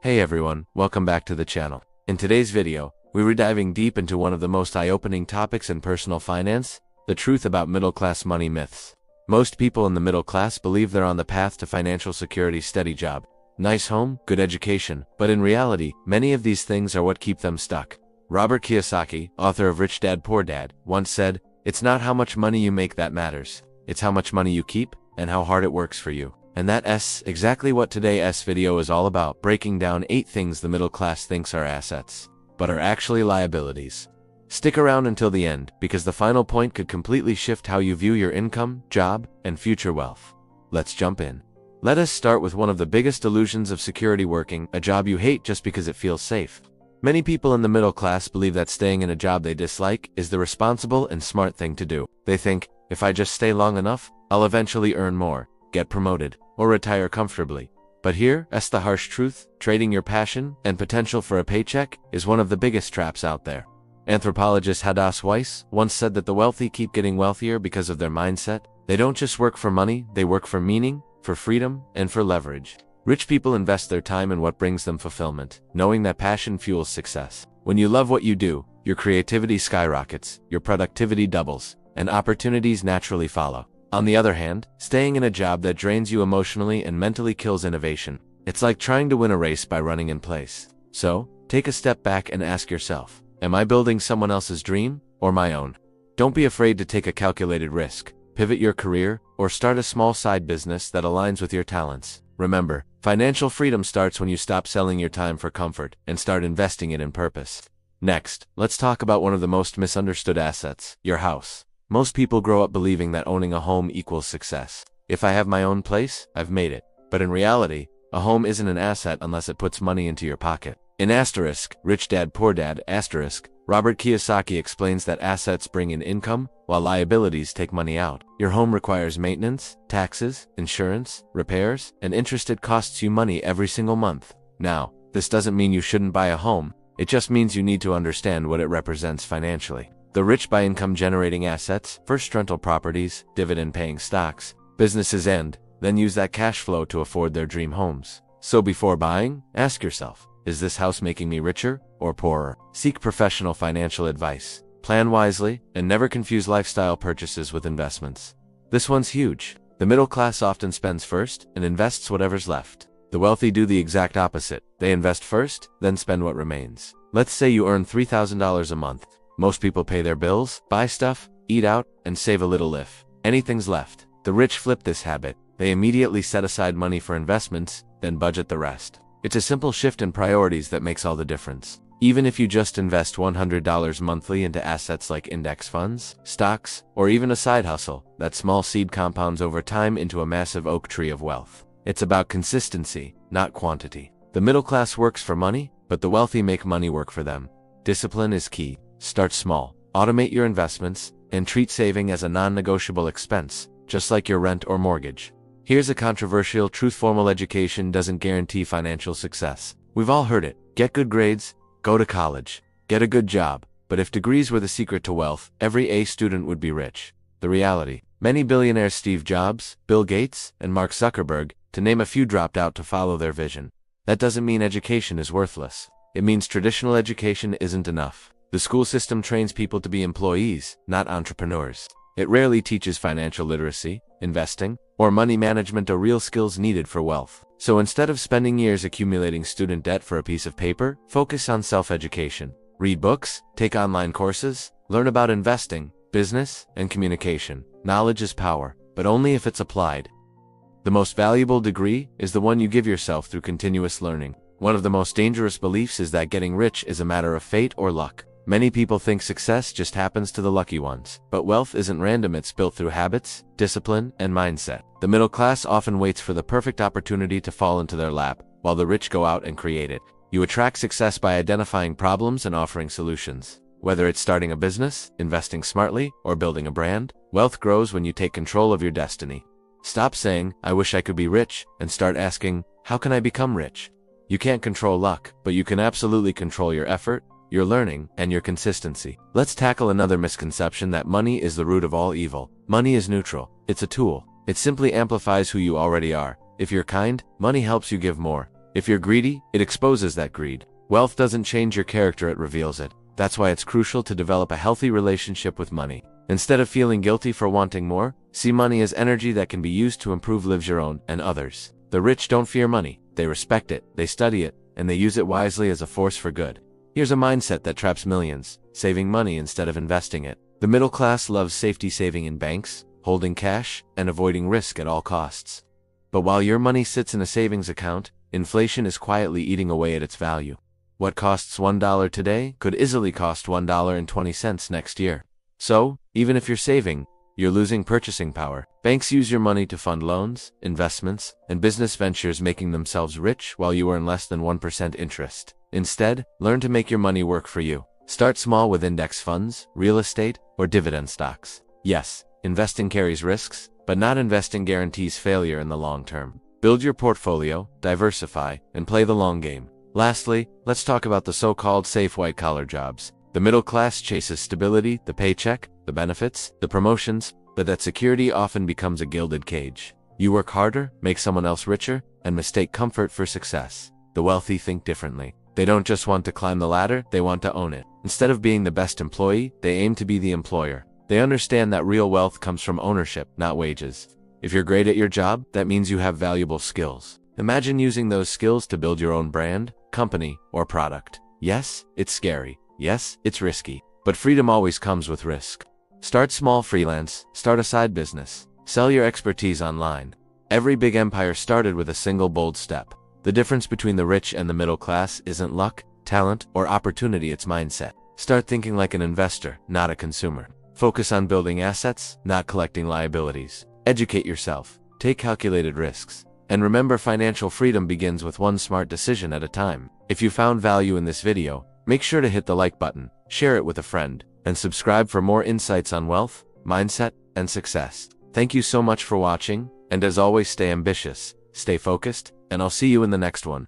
Hey everyone, welcome back to the channel. In today's video, we're diving deep into one of the most eye-opening topics in personal finance, the truth about middle-class money myths. Most people in the middle class believe they're on the path to financial security: steady job, nice home, good education, but in reality, many of these things are what keep them stuck. Robert Kiyosaki, author of Rich Dad Poor Dad, once said, "It's not how much money you make that matters, it's how much money you keep and how hard it works for you." And that's exactly what today's video is all about, breaking down 8 things the middle class thinks are assets, but are actually liabilities. Stick around until the end, because the final point could completely shift how you view your income, job, and future wealth. Let's jump in. Let us start with one of the biggest illusions of security: working a job you hate just because it feels safe. Many people in the middle class believe that staying in a job they dislike is the responsible and smart thing to do. They think, if I just stay long enough, I'll eventually earn more, get promoted, or retire comfortably. But here's the harsh truth: trading your passion and potential for a paycheck is one of the biggest traps out there. Anthropologist Hadas Weiss once said that the wealthy keep getting wealthier because of their mindset. They don't just work for money, they work for meaning, for freedom, and for leverage. Rich people invest their time in what brings them fulfillment, knowing that passion fuels success. When you love what you do, your creativity skyrockets, your productivity doubles, and opportunities naturally follow. On the other hand, staying in a job that drains you emotionally and mentally kills innovation. It's like trying to win a race by running in place. So, take a step back and ask yourself, am I building someone else's dream or my own? Don't be afraid to take a calculated risk, pivot your career, or start a small side business that aligns with your talents. Remember, financial freedom starts when you stop selling your time for comfort and start investing it in purpose. Next, let's talk about one of the most misunderstood assets: your house. Most people grow up believing that owning a home equals success. If I have my own place, I've made it. But in reality, a home isn't an asset unless it puts money into your pocket. In Rich Dad Poor Dad, Robert Kiyosaki explains that assets bring in income, while liabilities take money out. Your home requires maintenance, taxes, insurance, repairs, and interest. It costs you money every single month. Now, this doesn't mean you shouldn't buy a home, it just means you need to understand what it represents financially. The rich buy income-generating assets, first rental properties, dividend-paying stocks, businesses, and then use that cash flow to afford their dream homes. So before buying, ask yourself, is this house making me richer or poorer? Seek professional financial advice. Plan wisely, and never confuse lifestyle purchases with investments. This one's huge. The middle class often spends first and invests whatever's left. The wealthy do the exact opposite. They invest first, then spend what remains. Let's say you earn $3,000 a month. Most people pay their bills, buy stuff, eat out, and save a little if anything's left. The rich flip this habit. They immediately set aside money for investments, then budget the rest. It's a simple shift in priorities that makes all the difference. Even if you just invest $100 monthly into assets like index funds, stocks, or even a side hustle, that small seed compounds over time into a massive oak tree of wealth. It's about consistency, not quantity. The middle class works for money, but the wealthy make money work for them. Discipline is key. Start small, automate your investments, and treat saving as a non-negotiable expense, just like your rent or mortgage. Here's a controversial truth: formal education doesn't guarantee financial success. We've all heard it. Get good grades, go to college, get a good job. But if degrees were the secret to wealth, every A student would be rich. The reality: many billionaires, Steve Jobs, Bill Gates, and Mark Zuckerberg, to name a few, dropped out to follow their vision. That doesn't mean education is worthless. It means traditional education isn't enough. The school system trains people to be employees, not entrepreneurs. It rarely teaches financial literacy, investing, or money management, or real skills needed for wealth. So instead of spending years accumulating student debt for a piece of paper, focus on self-education. Read books, take online courses, learn about investing, business, and communication. Knowledge is power, but only if it's applied. The most valuable degree is the one you give yourself through continuous learning. One of the most dangerous beliefs is that getting rich is a matter of fate or luck. Many people think success just happens to the lucky ones. But wealth isn't random, it's built through habits, discipline, and mindset. The middle class often waits for the perfect opportunity to fall into their lap, while the rich go out and create it. You attract success by identifying problems and offering solutions. Whether it's starting a business, investing smartly, or building a brand, wealth grows when you take control of your destiny. Stop saying, "I wish I could be rich," and start asking, "How can I become rich?" You can't control luck, but you can absolutely control your effort, your learning, and your consistency. Let's tackle another misconception: that money is the root of all evil. Money is neutral. It's a tool. It simply amplifies who you already are. If you're kind, money helps you give more. If you're greedy, it exposes that greed. Wealth doesn't change your character, it reveals it. That's why it's crucial to develop a healthy relationship with money. Instead of feeling guilty for wanting more, see money as energy that can be used to improve lives your own and others. The rich don't fear money, they respect it, they study it, and they use it wisely as a force for good. Here's a mindset that traps millions, saving money instead of investing it. The middle class loves safety, saving in banks, holding cash, and avoiding risk at all costs. But while your money sits in a savings account, inflation is quietly eating away at its value. What costs $1 today could easily cost $1.20 next year. So, even if you're saving, you're losing purchasing power. Banks use your money to fund loans, investments, and business ventures, making themselves rich while you earn less than 1% interest. Instead, learn to make your money work for you. Start small with index funds, real estate, or dividend stocks. Yes, investing carries risks, but not investing guarantees failure in the long term. Build your portfolio, diversify, and play the long game. Lastly, let's talk about the so-called safe white-collar jobs. The middle class chases stability, the paycheck, the benefits, the promotions, but that security often becomes a gilded cage. You work harder, make someone else richer, and mistake comfort for success. The wealthy think differently. They don't just want to climb the ladder, they want to own it. Instead of being the best employee, they aim to be the employer. They understand that real wealth comes from ownership, not wages. If you're great at your job, that means you have valuable skills. Imagine using those skills to build your own brand, company, or product. Yes, it's scary. Yes, it's risky. But freedom always comes with risk. Start small, freelance, start a side business, sell your expertise online. Every big empire started with a single bold step. The difference between the rich and the middle class isn't luck, talent, or opportunity, it's mindset. Start thinking like an investor, not a consumer. Focus on building assets, not collecting liabilities. Educate yourself, take calculated risks. And remember, financial freedom begins with one smart decision at a time. If you found value in this video, make sure to hit the like button, share it with a friend, and subscribe for more insights on wealth, mindset, and success. Thank you so much for watching, and as always, stay ambitious, stay focused, and I'll see you in the next one.